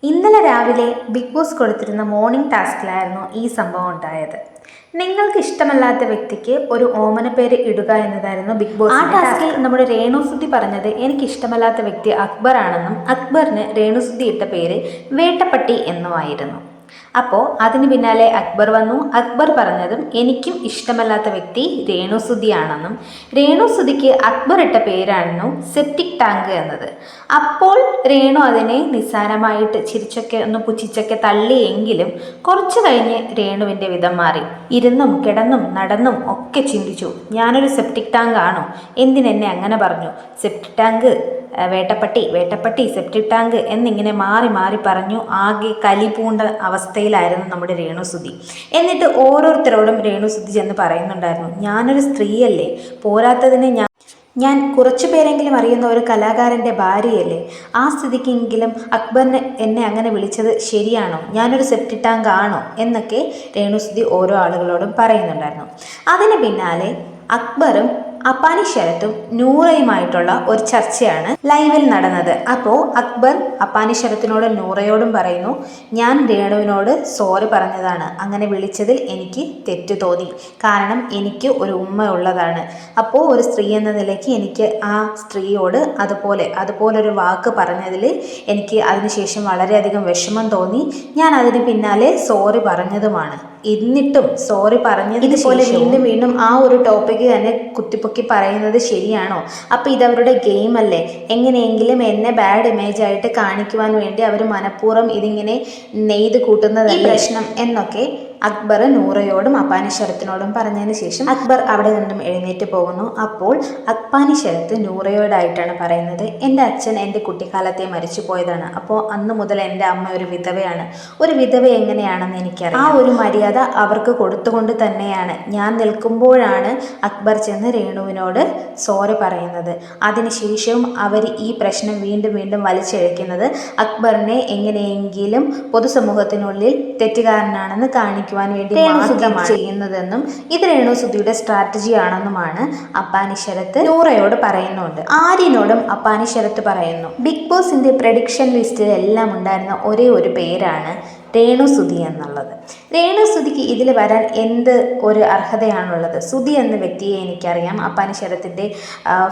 ഇന്നലെ രാവിലെ big boss കൊടുത്തിരുന്ന മോർണിംഗ് ടാസ്കിലായിരുന്നു ഈ സംഭവം ഉണ്ടായത്. നിങ്ങൾക്ക് ഇഷ്ടമല്ലാത്ത വ്യക്തിക്ക് ഒരു ഓമന പേര് ഇടുക എന്നതായിരുന്നു ബിഗ് ബോസ്. ആ ടാസ്കിൽ നമ്മുടെ രേണുസുതി പറഞ്ഞത് എനിക്ക് ഇഷ്ടമല്ലാത്ത വ്യക്തി അക്ബർ ആണെന്നും അക്ബറിന് രേണുസുതി ഇട്ട പേര് വേട്ടപ്പട്ടി എന്നുമായിരുന്നു. അപ്പോൾ അതിന് പിന്നാലെ അക്ബർ വന്നു. അക്ബർ പറഞ്ഞതും എനിക്കും ഇഷ്ടമല്ലാത്ത വ്യക്തി രേണുസുതിയാണെന്നും രേണുസുതിക്ക് അക്ബർ ഇട്ട പേരായിരുന്നു സെപ്റ്റിക് ടാങ്ക് എന്നത്. അപ്പോൾ രേണു അതിനെ നിസ്സാരമായിട്ട് ചിരിച്ചൊക്കെ ഒന്ന് പുച്ഛിച്ചൊക്കെ തള്ളിയെങ്കിലും കുറച്ചു കഴിഞ്ഞ് രേണുവിൻ്റെ വിധം മാറി. ഇരുന്നും കിടന്നും നടന്നും ഒക്കെ ചിന്തിച്ചു, ഞാനൊരു സെപ്റ്റിക് ടാങ്ക് ആണോ, എന്തിനെന്നെ അങ്ങനെ പറഞ്ഞു, സെപ്റ്റിക് ടാങ്ക് വേട്ടപ്പട്ടി സെപ്റ്റിക് ടാങ്ക് എന്നിങ്ങനെ മാറി മാറി പറഞ്ഞു. ആകെ കലിപൂണ്ട അവസ്ഥയിലായിരുന്നു നമ്മുടെ രേണുസുതി. എന്നിട്ട് ഓരോരുത്തരോടും രേണുസുതി ചെന്ന് പറയുന്നുണ്ടായിരുന്നു, ഞാനൊരു സ്ത്രീയല്ലേ, പോരാത്തതിന് ഞാൻ കുറച്ചു പേരെങ്കിലും അറിയുന്ന ഒരു കലാകാരൻ്റെ ഭാര്യയല്ലേ, ആ സ്ഥിതിക്കെങ്കിലും അക്ബറിനെ എന്നെ അങ്ങനെ വിളിച്ചത് ശരിയാണോ, ഞാനൊരു സെപ്റ്റിക് ടാങ്ക് ആണോ എന്നൊക്കെ രേണുസുതി ഓരോ ആളുകളോടും പറയുന്നുണ്ടായിരുന്നു. അതിന് പിന്നാലെ അക്ബറും അപ്പാനി ശരത്തും നൂറയുമായിട്ടുള്ള ഒരു ചർച്ചയാണ് ലൈവിൽ നടന്നത്. അപ്പോൾ അക്ബർ അപ്പാനി ശരത്തിനോടും നൂറയോടും പറയുന്നു, ഞാൻ രേണുവിനോട് സോറി പറഞ്ഞതാണ്, അങ്ങനെ വിളിച്ചതിൽ എനിക്ക് തെറ്റ് തോന്നി, കാരണം എനിക്ക് ഒരു ഉമ്മ ഉള്ളതാണ്. അപ്പോൾ ഒരു സ്ത്രീ എന്ന നിലയ്ക്ക് എനിക്ക് ആ സ്ത്രീയോട് അതുപോലൊരു വാക്ക് പറഞ്ഞതിൽ എനിക്ക് അതിനുശേഷം വളരെയധികം വിഷമം തോന്നി, ഞാൻ അതിന് പിന്നാലെ സോറി പറഞ്ഞതുമാണ്. എന്നിട്ടും സോറി പറഞ്ഞതിന് പോലെ വീണ്ടും വീണ്ടും ആ ഒരു ടോപ്പിക്ക് തന്നെ കുത്തിപ്പൊക്കി പറയുന്നത് ശരിയാണോ? അപ്പോൾ ഇതവരുടെ ഗെയിം അല്ലേ? എങ്ങനെയെങ്കിലും എന്നെ ബാഡ് ഇമേജ് ആയിട്ട് കാണിക്കുവാൻ വേണ്ടി അവർ മനഃപൂർവ്വം ഇതിങ്ങനെ നെയ്ത് കൂട്ടുന്നതല്ലേ പ്രശ്നം എന്നൊക്കെ അക്ബർ നൂറയോടും അപ്പാനി ശരത്തിനോടും പറഞ്ഞതിന് ശേഷം അക്ബർ അവിടെ നിന്നും എഴുന്നേറ്റ് പോകുന്നു. അപ്പോൾ അപ്പാനി ശരത്ത് നൂറയോടായിട്ടാണ് പറയുന്നത്, എൻ്റെ അച്ഛൻ എൻ്റെ കുട്ടിക്കാലത്തെ മരിച്ചു പോയതാണ്, അപ്പോൾ അന്ന് മുതൽ എൻ്റെ അമ്മ ഒരു വിധവയാണ്. ഒരു വിധവ എങ്ങനെയാണെന്ന് എനിക്കറിയാം. ആ ഒരു മര്യാദ അവർക്ക് കൊടുത്തുകൊണ്ട് തന്നെയാണ് ഞാൻ നിൽക്കുമ്പോഴാണ് അക്ബർ ചെന്ന് രേണുവിനോട് സോറി പറയുന്നത്. അതിനുശേഷവും അവർ ഈ പ്രശ്നം വീണ്ടും വീണ്ടും വലിച്ചിഴക്കുന്നത് അക്ബറിനെ എങ്ങനെയെങ്കിലും പൊതുസമൂഹത്തിനുള്ളിൽ തെറ്റുകാരനാണെന്ന് കാണിക്കുവാൻ വേണ്ടി ചെയ്യുന്നതെന്നും ഇത് രേണുസുതിയുടെ സ്ട്രാറ്റജി ആണെന്നുമാണ് അപ്പാനി ശരത്ത് നൂറയോട് പറയുന്നുണ്ട്. ആര്യനോടും അപ്പാനി ശരത്ത് പറയുന്നു, ബിഗ് ബോസിന്റെ പ്രഡിക്ഷൻ ലിസ്റ്റിൽ എല്ലാം ഉണ്ടായിരുന്ന ഒരേ ഒരു പേരാണ് രേണുസുതി എന്നുള്ളത്. രേണുസുതിക്ക് ഇതിൽ വരാൻ എന്ത് ഒരു അർഹതയാണുള്ളത്? സുതി എന്ന വ്യക്തിയെ എനിക്കറിയാം, അപ്പാനി ശരത്തിൻ്റെ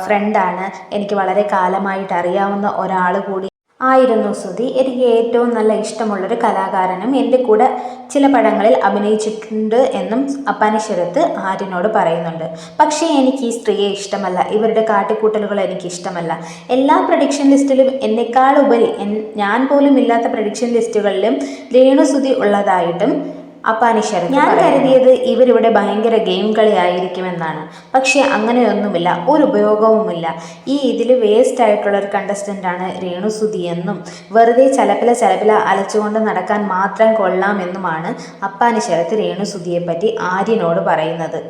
ഫ്രണ്ടാണ്, എനിക്ക് വളരെ കാലമായിട്ട് അറിയാവുന്ന ഒരാൾ കൂടി ആയിരുന്നു സുതി. എനിക്ക് ഏറ്റവും നല്ല ഇഷ്ടമുള്ളൊരു കലാകാരനും എൻ്റെ കൂടെ ചില പടങ്ങളിൽ അഭിനയിച്ചിട്ടുണ്ട് എന്നും അപ്പാനി ശരത്ത് ആര്യനോട് പറയുന്നുണ്ട്. പക്ഷേ എനിക്ക് ഈ സ്ത്രീയെ ഇഷ്ടമല്ല, ഇവരുടെ കാട്ടിക്കൂട്ടലുകൾ എനിക്ക് ഇഷ്ടമല്ല. എല്ലാ പ്രഡിക്ഷൻ ലിസ്റ്റിലും എന്നെക്കാളുപരി ഞാൻ പോലും ഇല്ലാത്ത പ്രഡിക്ഷൻ ലിസ്റ്റുകളിലും രേണുസുതി ഉള്ളതായിട്ടും അപ്പാനി ശരത്ത് ഞാൻ കരുതിയത് ഇവരിവിടെ ഭയങ്കര ഗെയിം കളിയായിരിക്കുമെന്നാണ്. പക്ഷേ അങ്ങനെയൊന്നുമില്ല, ഒരു ഉപയോഗവുമില്ല. ഇതിൽ വേസ്റ്റ് ആയിട്ടുള്ള ഒരു കണ്ടസ്റ്റൻ്റാണ് രേണുസുതി എന്നും വെറുതെ ചലപ്പില അലച്ചുകൊണ്ട് നടക്കാൻ മാത്രം കൊള്ളാമെന്നുമാണ് അപ്പാനി ശരത്ത് രേണുസുതിയെ പറ്റി ആര്യനോട് പറയുന്നത്.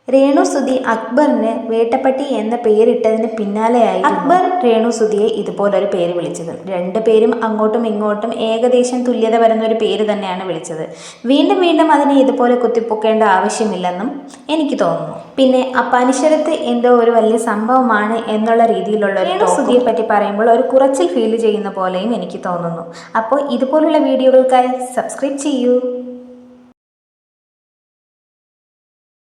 രേണുസുതി അക്ബറിന് വേട്ടപ്പട്ടി എന്ന പേരിട്ടതിന് പിന്നാലെയായി അക്ബർ രേണുസുതിയെ ഇതുപോലൊരു പേര് വിളിച്ചത്. രണ്ടുപേരും അങ്ങോട്ടും ഇങ്ങോട്ടും ഏകദേശം തുല്യത വരുന്ന ഒരു പേര് തന്നെയാണ് വിളിച്ചത്. വീണ്ടും വീണ്ടും അതിനെ ഇതുപോലെ കുത്തിപ്പൊക്കേണ്ട ആവശ്യമില്ലെന്നും എനിക്ക് തോന്നുന്നു. പിന്നെ അപ്പാനി ശരത്ത് എന്തോ ഒരു വലിയ സംഭവമാണ് എന്നുള്ള രീതിയിലുള്ള രേണുസുതിയെ പറ്റി പറയുമ്പോൾ ഒരു കുറച്ചിൽ ഫീൽ ചെയ്യുന്ന പോലെയും എനിക്ക് തോന്നുന്നു. അപ്പോൾ ഇതുപോലുള്ള വീഡിയോകൾക്കായി സബ്സ്ക്രൈബ് ചെയ്യൂ.